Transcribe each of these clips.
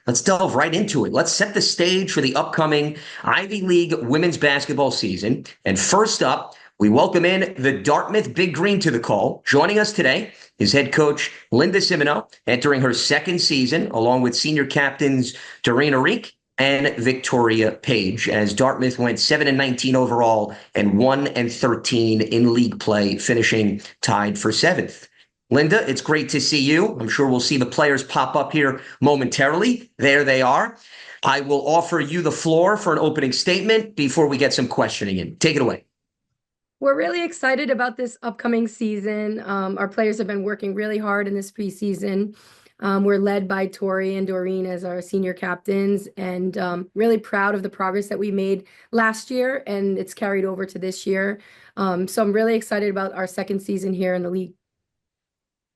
let's delve right into it. Let's set the stage for the upcoming Ivy League women's basketball season. And first up, we welcome in the Dartmouth Big Green to the call. Joining us today is head coach Linda Simino, entering her second season, along with senior captains Doreen Arique and Victoria Page, as Dartmouth went 7-19 overall and 1-13 in league play, finishing tied for seventh. Linda, it's great to see you. I'm sure we'll see the players pop up here momentarily. There they are. I will offer you the floor for an opening statement before we get some questioning in. Take it away. We're really excited about this upcoming season. Our players have been working really hard in this preseason. We're led by Tori and Doreen as our senior captains, and really proud of the progress that we made last year, and it's carried over to this year. So I'm really excited about our second season here in the league.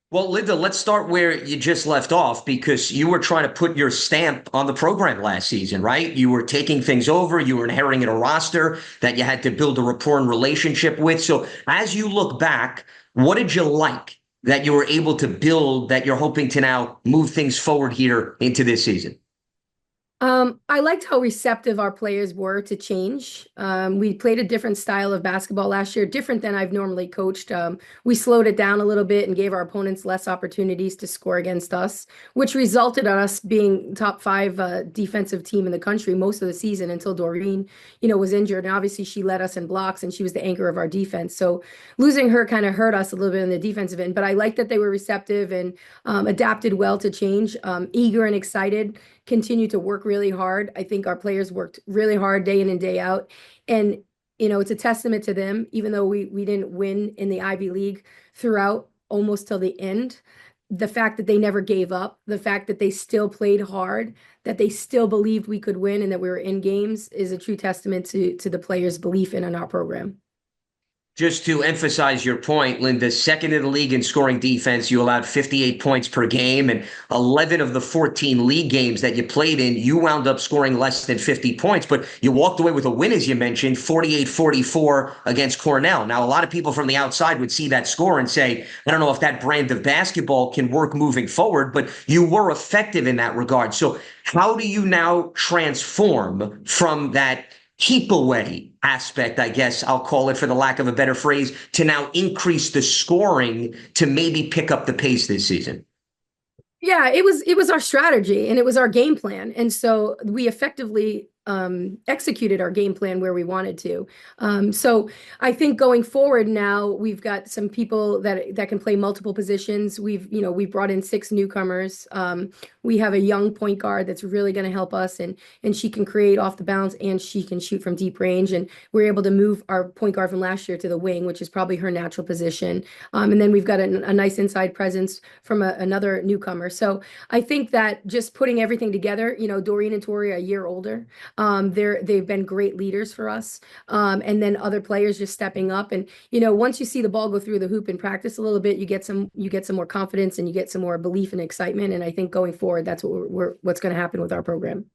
Well, Linda, let's start where you just left off, because you were trying to put your stamp on the program last season, right? You were taking things over. You were inheriting a roster that you had to build a rapport and relationship with. So as you look back, what did you like that you were able to build that you're hoping to now move things forward here into this season? I liked how receptive our players were to change. We played a different style of basketball last year, different than I've normally coached. We slowed it down a little bit and gave our opponents less opportunities to score against us, which resulted in us being top five defensive team in the country most of the season until Doreen, was injured. And obviously she led us in blocks and she was the anchor of our defense. So losing her kind of hurt us a little bit in the defensive end, but I like that they were receptive and adapted well to change, eager and excited, continue to work really hard. I think our players worked really hard day in and day out. And, it's a testament to them, even though we didn't win in the Ivy League throughout almost till the end. The fact that they never gave up, the fact that they still played hard, that they still believed we could win and that we were in games is a true testament to the players' belief in our program. Just to emphasize your point, Linda, second in the league in scoring defense. You allowed 58 points per game, and 11 of the 14 league games that you played in, you wound up scoring less than 50 points. But you walked away with a win, as you mentioned, 48-44 against Cornell. Now, a lot of people from the outside would see that score and say, I don't know if that brand of basketball can work moving forward, but you were effective in that regard. So how do you now transform from that keep away aspect, I guess I'll call it for the lack of a better phrase, to now increase the scoring to maybe pick up the pace this season? Yeah, it was our strategy and it was our game plan. And so we effectively executed our game plan where we wanted to. So I think going forward now, we've got some people that can play multiple positions. We brought in 6 newcomers. We have a young point guard that's really going to help us, and she can create off the bounce and she can shoot from deep range. And we're able to move our point guard from last year to the wing, which is probably her natural position. And then we've got a nice inside presence from another newcomer. So I think that just putting everything together, Doreen and Tori are a year older. They've been great leaders for us. And then other players just stepping up. And, once you see the ball go through the hoop and practice a little bit, you get some more confidence and you get some more belief and excitement. And I think going forward, that's what's going to happen with our program.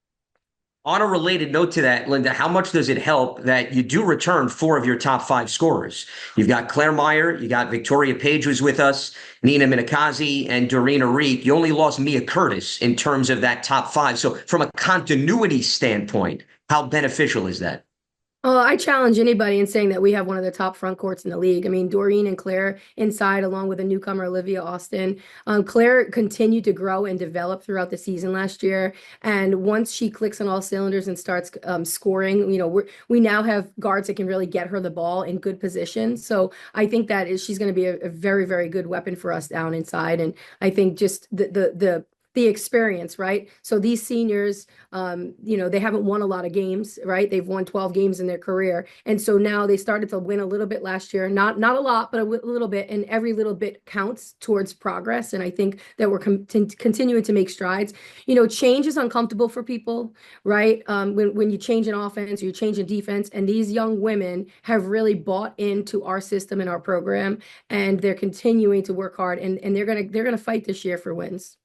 On a related note to that, Linda, how much does it help that you do return 4 of your top 5 scorers? You've got Claire Meyer, you got Victoria Page who's with us, Nina Minikazi, and Doreen Arique. You only lost Mia Curtis in terms of that top 5. So from a continuity standpoint, how beneficial is that? I challenge anybody in saying that we have one of the top front courts in the league. I mean, Doreen and Claire inside, along with a newcomer, Olivia Austin. Claire continued to grow and develop throughout the season last year. And once she clicks on all cylinders and starts scoring, we now have guards that can really get her the ball in good position. So I think she's going to be a very, very good weapon for us down inside. And I think just the experience, right? So these seniors, they haven't won a lot of games, right? They've won 12 games in their career. And so now they started to win a little bit last year, not a lot, but a little bit, and every little bit counts towards progress. And I think that we're continuing to make strides. Change is uncomfortable for people, right? When you change an offense or you change a defense, and these young women have really bought into our system and our program, and they're continuing to work hard, and they're gonna fight this year for wins.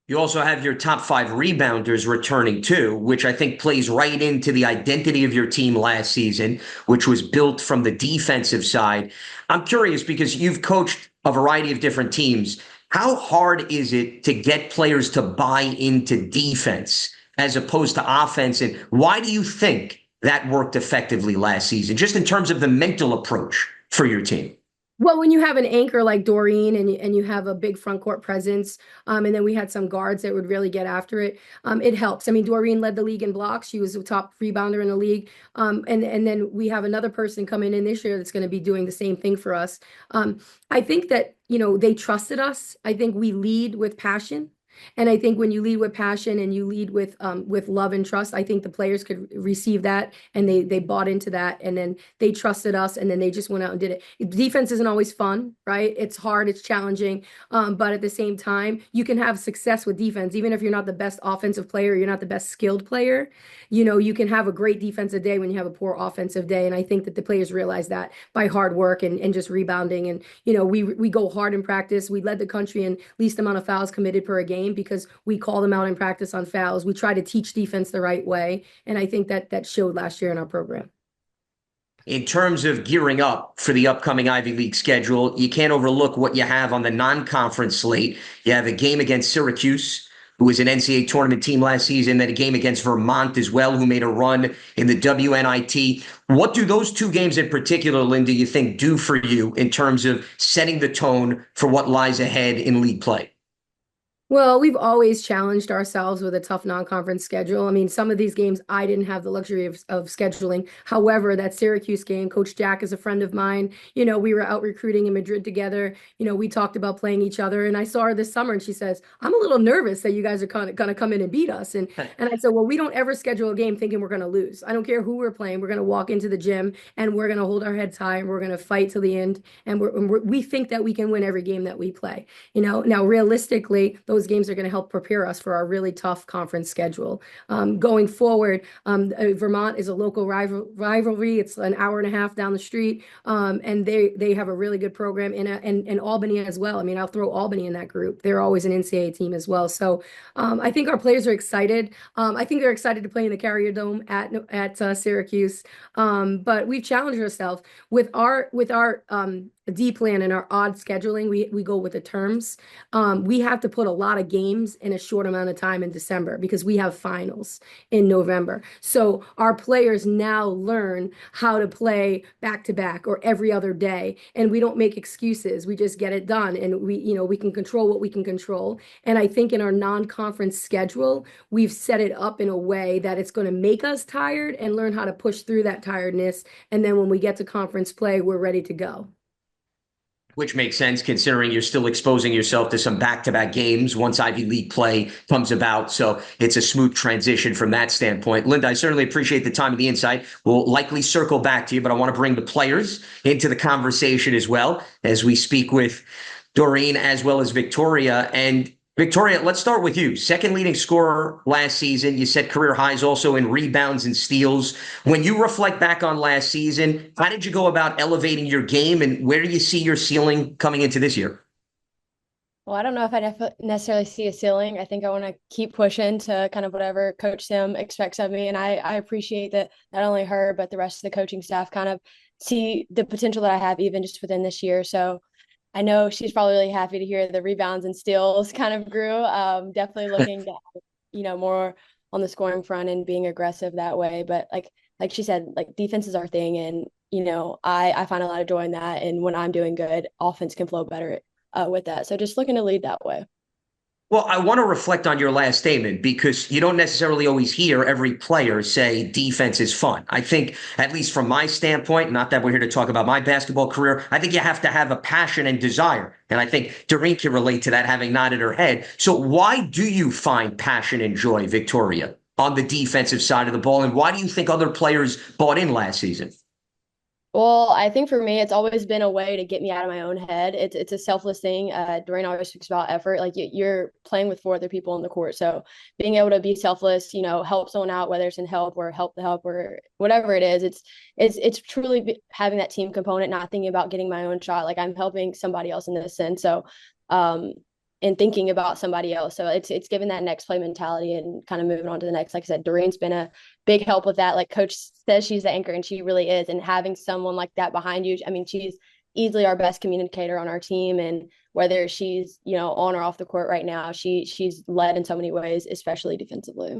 You also have your top 5 rebounders returning too, which I think plays right into the identity of your team last season, which was built from the defensive side. I'm curious because you've coached a variety of different teams. How hard is it to get players to buy into defense as opposed to offense? And why do you think that worked effectively last season, just in terms of the mental approach for your team? Well, when you have an anchor like Doreen and you have a big front court presence, and then we had some guards that would really get after it, it helps. I mean, Doreen led the league in blocks. She was the top rebounder in the league. And then we have another person coming in this year that's going to be doing the same thing for us. I think that, they trusted us. I think we lead with passion. And I think when you lead with passion and you lead with love and trust, I think the players could receive that and they bought into that and then they trusted us and then they just went out and did it. Defense isn't always fun, right? It's hard, it's challenging, but at the same time, you can have success with defense, even if you're not the best offensive player, you're not the best skilled player. You can have a great defensive day when you have a poor offensive day, and I think that the players realize that by hard work and just rebounding. And we go hard in practice. We led the country in least amount of fouls committed per a game because we call them out in practice on fouls. We try to teach defense the right way. And I think that showed last year in our program. In terms of gearing up for the upcoming Ivy League schedule, you can't overlook what you have on the non-conference slate. You have a game against Syracuse, who was an NCAA tournament team last season, then a game against Vermont as well, who made a run in the WNIT. What do those two games in particular, Lynn, do you think do for you in terms of setting the tone for what lies ahead in league play? Well, we've always challenged ourselves with a tough non-conference schedule. I mean, some of these games I didn't have the luxury of scheduling. However, that Syracuse game, Coach Jack is a friend of mine. We were out recruiting in Madrid together. We talked about playing each other. And I saw her this summer and she says, I'm a little nervous that you guys are going to come in and beat us. And I said, well, we don't ever schedule a game thinking we're going to lose. I don't care who we're playing. We're going to walk into the gym and we're going to hold our heads high and we're going to fight till the end. And we think that we can win every game that we play. Now realistically, those games are going to help prepare us for our really tough conference schedule. Going forward, Vermont is a local rivalry. It's an hour and a half down the street, and they have a really good program and Albany as well. I mean, I'll throw Albany in that group. They're always an NCAA team as well. So I think our players are excited. I think they're excited to play in the Carrier Dome at Syracuse. But we've challenged ourselves with our D plan and our odd scheduling. We go with the terms. We have to put a lot of games in a short amount of time in December because we have finals in November. So our players now learn how to play back to back or every other day, and we don't make excuses. We just get it done, and we can control what we can control. And I think in our non-conference schedule, we've set it up in a way that it's going to make us tired and learn how to push through that tiredness. And then when we get to conference play, we're ready to go. Which makes sense considering you're still exposing yourself to some back-to-back games once Ivy League play comes about. So it's a smooth transition from that standpoint. Linda, I certainly appreciate the time and the insight. We'll likely circle back to you, but I want to bring the players into the conversation as well as we speak with Doreen as well as Victoria. And Victoria, let's start with you. Second leading scorer last season. You set career highs also in rebounds and steals. When you reflect back on last season, how did you go about elevating your game and where do you see your ceiling coming into this year? Well, I don't know if I necessarily see a ceiling. I think I want to keep pushing to kind of whatever Coach Sim expects of me. And I appreciate that not only her, but the rest of the coaching staff kind of see the potential that I have even just within this year. So I know she's probably really happy to hear the rebounds and steals kind of grew. Definitely looking to, more on the scoring front and being aggressive that way. But like she said, like defense is our thing. And, I find a lot of joy in that. And when I'm doing good, offense can flow better with that. So just looking to lead that way. Well, I want to reflect on your last statement because you don't necessarily always hear every player say defense is fun. I think, at least from my standpoint, not that we're here to talk about my basketball career, I think you have to have a passion and desire. And I think Doreen can relate to that, having nodded her head. So why do you find passion and joy, Victoria, on the defensive side of the ball? And why do you think other players bought in last season? Well, I think for me, it's always been a way to get me out of my own head. It's a selfless thing. Doreen always speaks about effort. Like you're playing with four other people on the court, so being able to be selfless, help someone out, whether it's in help or help the help or whatever it is. It's truly having that team component, not thinking about getting my own shot. Like I'm helping somebody else in this sense. So, and thinking about somebody else. So it's given that next play mentality and kind of moving on to the next. Like I said, Doreen's been a big help with that. Like Coach says she's the anchor, and she really is. And having someone like that behind you, I mean, she's easily our best communicator on our team. And whether she's, on or off the court right now. She's led in so many ways, especially defensively.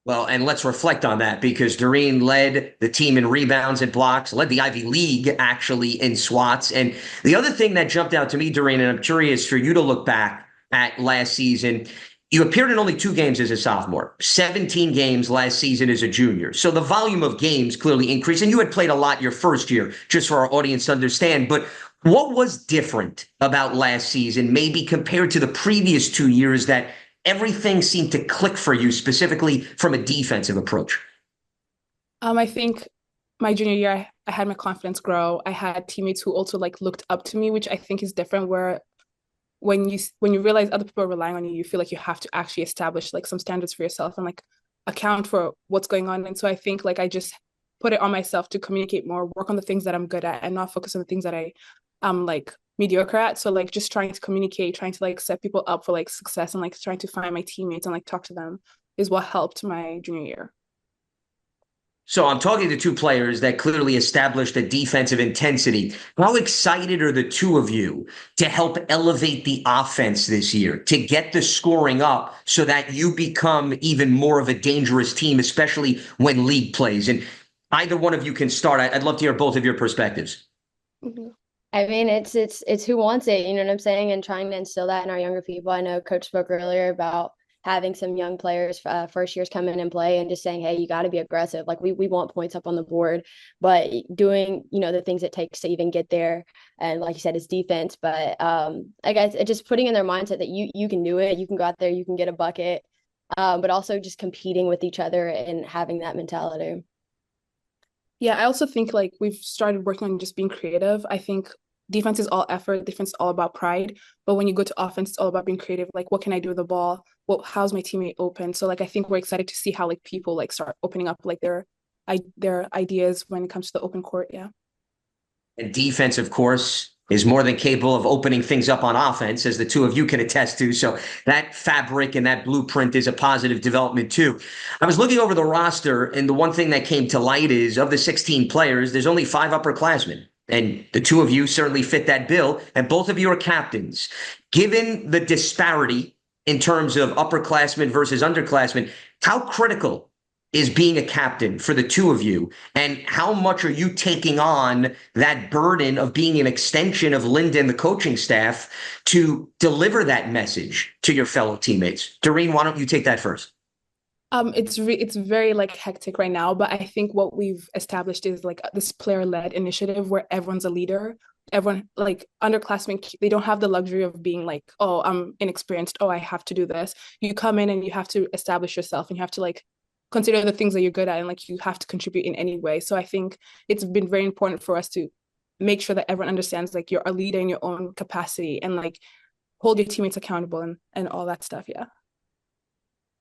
Well, and let's reflect on that because Doreen led the team in rebounds and blocks, led the Ivy League actually in swats. And the other thing that jumped out to me, Doreen, and I'm curious for you to look back at last season, you appeared in only 2 games as a sophomore, 17 games last season as a junior. So the volume of games clearly increased. And you had played a lot your first year, just for our audience to understand. But what was different about last season, maybe compared to the previous 2 years, that everything seemed to click for you, specifically from a defensive approach? I think my junior year, I had my confidence grow. I had teammates who also like looked up to me, which I think is different. Where when you realize other people are relying on you, you feel like you have to actually establish like some standards for yourself and like account for what's going on. And so I think like I just put it on myself to communicate more, work on the things that I'm good at, and not focus on the things that I'm like mediocre at. So like just trying to communicate, trying to like set people up for like success, and like trying to find my teammates and like talk to them is what helped my junior year. So I'm talking to 2 players that clearly established a defensive intensity. How excited are the 2 of you to help elevate the offense this year, to get the scoring up so that you become even more of a dangerous team, especially when league plays? And either one of you can start. I'd love to hear both of your perspectives. I mean, it's who wants it, you know what I'm saying? And trying to instill that in our younger people. I know Coach spoke earlier about having some young players, first years come in and play, and just saying, hey, you got to be aggressive. Like we want points up on the board, but doing, the things it takes to even get there. And like you said, it's defense, but I guess it just putting in their mindset that you can do it. You can go out there, you can get a bucket, but also just competing with each other and having that mentality. Yeah, I also think like we've started working on just being creative. I think defense is all effort, defense is all about pride. But when you go to offense, it's all about being creative. Like, what can I do with the ball? How's my teammate open? So like I think we're excited to see how like people like start opening up like their ideas when it comes to the open court. Yeah. And defense, of course, is more than capable of opening things up on offense, as the 2 of you can attest to. So that fabric and that blueprint is a positive development too. I was looking over the roster, and the one thing that came to light is of the 16 players, there's only 5 upperclassmen. And the 2 of you certainly fit that bill, and both of you are captains. Given the disparity in terms of upperclassmen versus underclassmen, how critical is being a captain for the 2 of you? And how much are you taking on that burden of being an extension of Linda and the coaching staff to deliver that message to your fellow teammates? Doreen, why don't you take that first? It's very like hectic right now, but I think what we've established is like this player-led initiative where everyone's a leader. Everyone, like underclassmen, they don't have the luxury of being like, oh, I'm inexperienced, oh, I have to do this. You come in and you have to establish yourself, and you have to like consider the things that you're good at, and like you have to contribute in any way. So I think it's been very important for us to make sure that everyone understands like you're a leader in your own capacity, and like hold your teammates accountable and all that stuff. Yeah.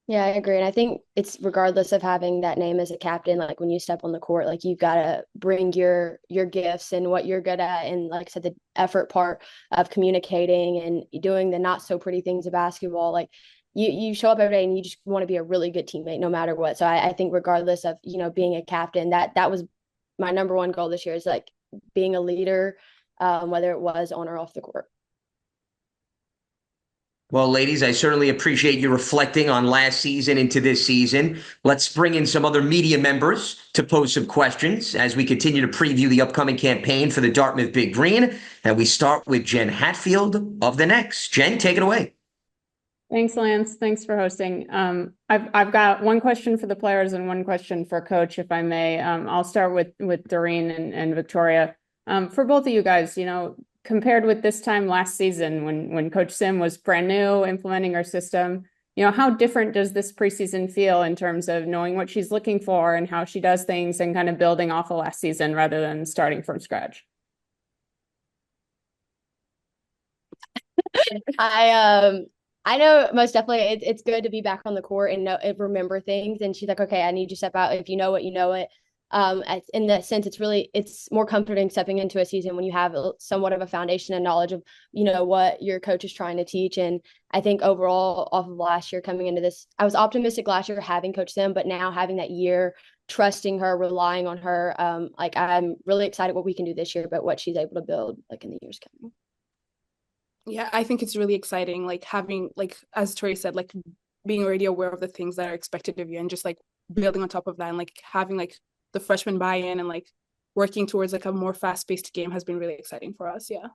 Yeah, I agree. And I think it's regardless of having that name as a captain, like when you step on the court, like you've got to bring your gifts and what you're good at. And like I said, the effort part of communicating and doing the not so pretty things of basketball, like you show up every day and you just want to be a really good teammate no matter what. So I think regardless of, being a captain, that was my number one goal this year, is like being a leader, whether it was on or off the court. Well, ladies, I certainly appreciate you reflecting on last season into this season. Let's bring in some other media members to pose some questions as we continue to preview the upcoming campaign for the Dartmouth Big Green. And we start with Jen Hatfield of The Next. Jen, take it away. Thanks, Lance. Thanks for hosting. I've got one question for the players and one question for Coach, if I may. I'll start with Doreen and Victoria. For both of you guys, compared with this time last season when Coach Sim was brand new implementing our system, how different does this preseason feel in terms of knowing what she's looking for and how she does things and kind of building off of last season rather than starting from scratch? I know most definitely it's good to be back on the court and remember things. And she's like, okay, I need you to step out. If you know it, you know it. In that sense, it's more comforting stepping into a season when you have somewhat of a foundation and knowledge of, what your coach is trying to teach. And I think overall off of last year coming into this, I was optimistic last year having Coach Sim, but now having that year, trusting her, relying on her, I'm really excited what we can do this year, but what she's able to build like in the years coming. Yeah, I think it's really exciting, like having, like as Tori said, like being already aware of the things that are expected of you and just like building on top of that and like having like the freshman buy-in and like working towards like a more fast-paced game has been really exciting for us. Yeah.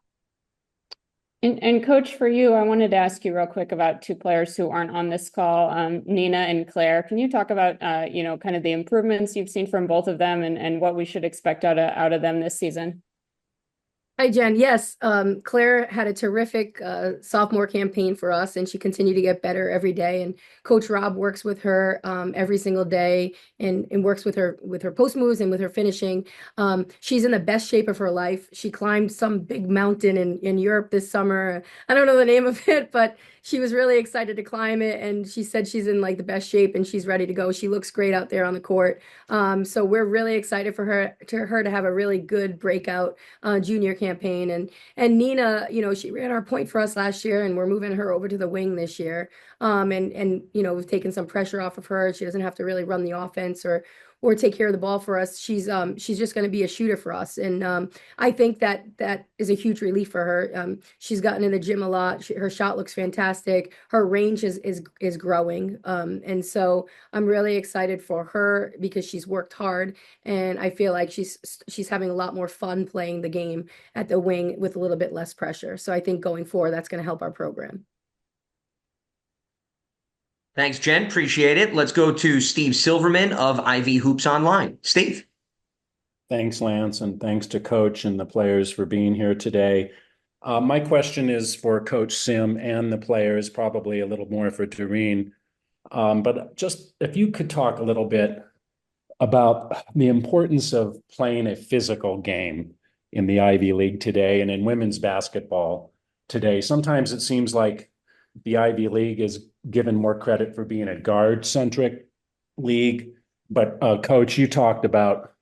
And coach, for you, I wanted to ask you real quick about two players who aren't on this call, Nina and Claire. Can you talk about, kind of the improvements you've seen from both of them and what we should expect out of them this season? Hi, Jen. Yes, Claire had a terrific sophomore campaign for us, and she continued to get better every day. And Coach Rob works with her every single day, and works with her post moves and with her finishing. She's in the best shape of her life. She climbed some big mountain in Europe this summer. I don't know the name of it, but she was really excited to climb it, and she said she's in like the best shape and she's ready to go. She looks great out there on the court. So we're really excited for her to have a really good breakout junior campaign. And Nina, she ran our point for us last year, and we're moving her over to the wing this year. And we've taken some pressure off of her. She doesn't have to really run the offense or take care of the ball for us. She's just going to be a shooter for us, and I think that is a huge relief for her. She's gotten in the gym a lot. Her shot looks fantastic. Her range is growing, and so I'm really excited for her because she's worked hard, and I feel like she's having a lot more fun playing the game at the wing with a little bit less pressure. So I think going forward, that's going to help our program. Thanks, Jen. Appreciate it. Let's go to Steve Silverman of Ivy Hoops Online. Steve. Thanks, Lance, and thanks to Coach and the players for being here today. My question is for Coach Sim and the players, probably a little more for Doreen. But just if you could talk a little bit about the importance of playing a physical game in the Ivy League today and in women's basketball today. Sometimes it seems like the Ivy League is given more credit for being a guard-centric league. But Coach, you talked about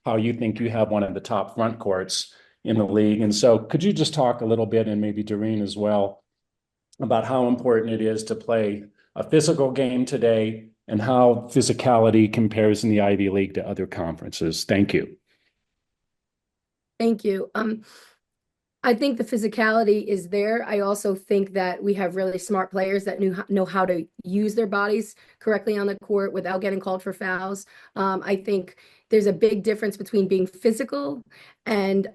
how you think you have one of the top front courts in the league. And so could you just talk a little bit, and maybe Doreen as well, about how important it is to play a physical game today and how physicality compares in the Ivy League to other conferences? Thank you. Thank you. I think the physicality is there. I also think that we have really smart players that know how to use their bodies correctly on the court without getting called for fouls. I think there's a big difference between being physical and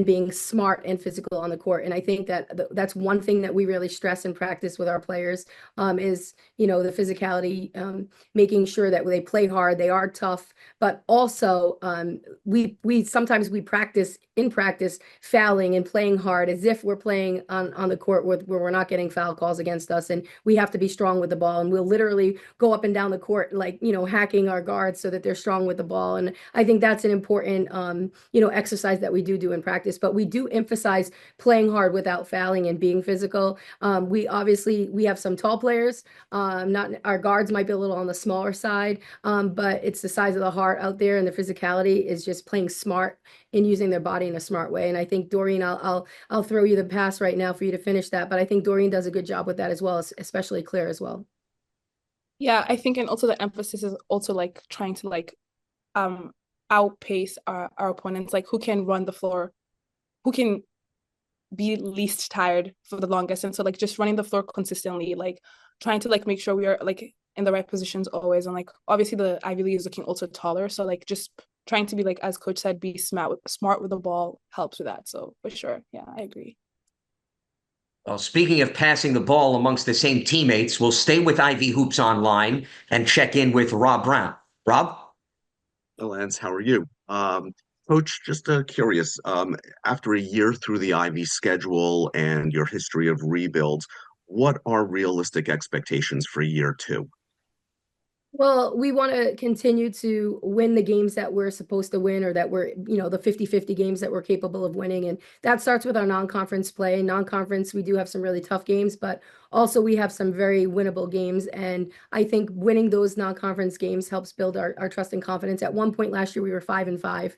being smart and physical on the court. And I think that that's one thing that we really stress and practice with our players is, the physicality, making sure that they play hard, they are tough, but also we sometimes practice fouling and playing hard as if we're playing on the court where we're not getting foul calls against us, and we have to be strong with the ball, and we'll literally go up and down the court like hacking our guards so that they're strong with the ball. And I think that's an important exercise that we do in practice, but we do emphasize playing hard without fouling and being physical. We have some tall players. Not our guards might be a little on the smaller side, but it's the size of the heart out there, and the physicality is just playing smart and using their body in a smart way. And I think Doreen, I'll throw you the pass right now for you to finish that, but I think Doreen does a good job with that as well, especially Claire as well. Yeah, I think, and also the emphasis is also like trying to like outpace our opponents, like who can run the floor, who can be least tired for the longest. And so like just running the floor consistently, like trying to like make sure we are like in the right positions always. And like obviously the Ivy League is looking also taller, so like just trying to be, like as Coach said, be smart with the ball helps with that. So for sure, yeah, I agree. Well, speaking of passing the ball amongst the same teammates, we'll stay with Ivy Hoops Online and check in with Rob Brown. Rob? Hello, Lance, how are you? Coach, just curious, after a year through the Ivy schedule and your history of rebuilds, what are realistic expectations for year two? Well, we want to continue to win the games that we're supposed to win, or that we're, the 50-50 games that we're capable of winning. And that starts with our non-conference play. Non-conference, we do have some really tough games, but also we have some very winnable games. And I think winning those non-conference games helps build our trust and confidence. At one point last year, we were 5-5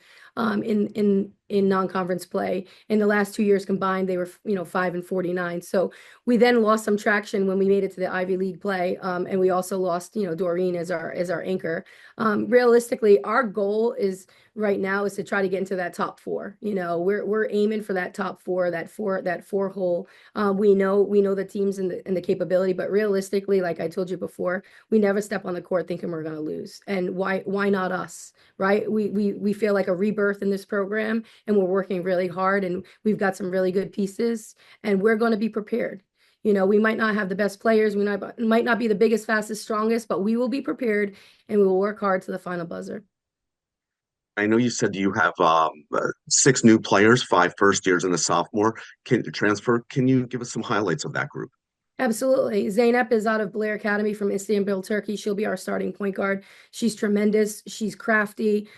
in non-conference play. In the last 2 years combined, they were 5-49. So we then lost some traction when we made it to the Ivy League play, and we also lost Doreen as our anchor. Realistically, our goal is right now is to try to get into that top four. You know, we're aiming for that top four, that four hole. We know the teams and the capability, but realistically, like I told you before, we never step on the court thinking we're going to lose. And why not us, right? We feel like a rebirth in this program, and we're working really hard, and we've got some really good pieces, and we're going to be prepared. You know, we might not have the best players, might not be the biggest, fastest, strongest, but we will be prepared, and we will work hard to the final buzzer. I know you said you have 6 new players, 5 first years and a sophomore. Can you give us some highlights of that group? Absolutely. Zeynep is out of Blair Academy from Istanbul, Turkey. She'll be our starting point guard. She's tremendous. She's crafty.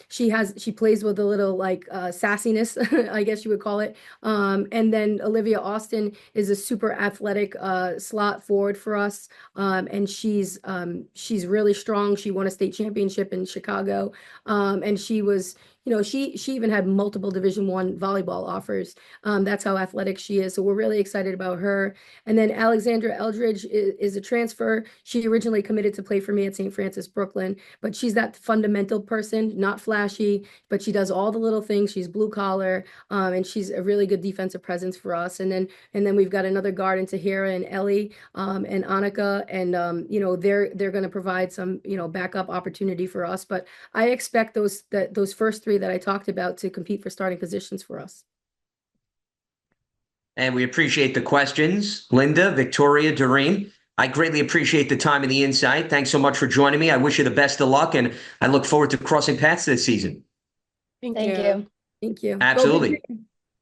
She plays with a little sassiness, I guess you would call it. And then Olivia Austin is a super athletic slot forward for us. And she's really strong. She won a state championship in Chicago. And she was, you know, she even had multiple Division I volleyball offers. That's how athletic she is. So we're really excited about her. And then Alexandra Eldridge is a transfer. She originally committed to play for me at St. Francis, Brooklyn, but she's that fundamental person, not flashy, but she does all the little things. She's blue collar, and she's a really good defensive presence for us. And then we've got another guard in Tahira and Ellie, and Annika, and you know, they're going to provide some, you know, backup opportunity for us. But I expect those first three that I talked about to compete for starting positions for us. And we appreciate the questions, Linda, Victoria, Doreen. I greatly appreciate the time and the insight. Thanks so much for joining me. I wish you the best of luck, and I look forward to crossing paths this season. Thank Thank you. you. Thank you. Go Big Absolutely. Green.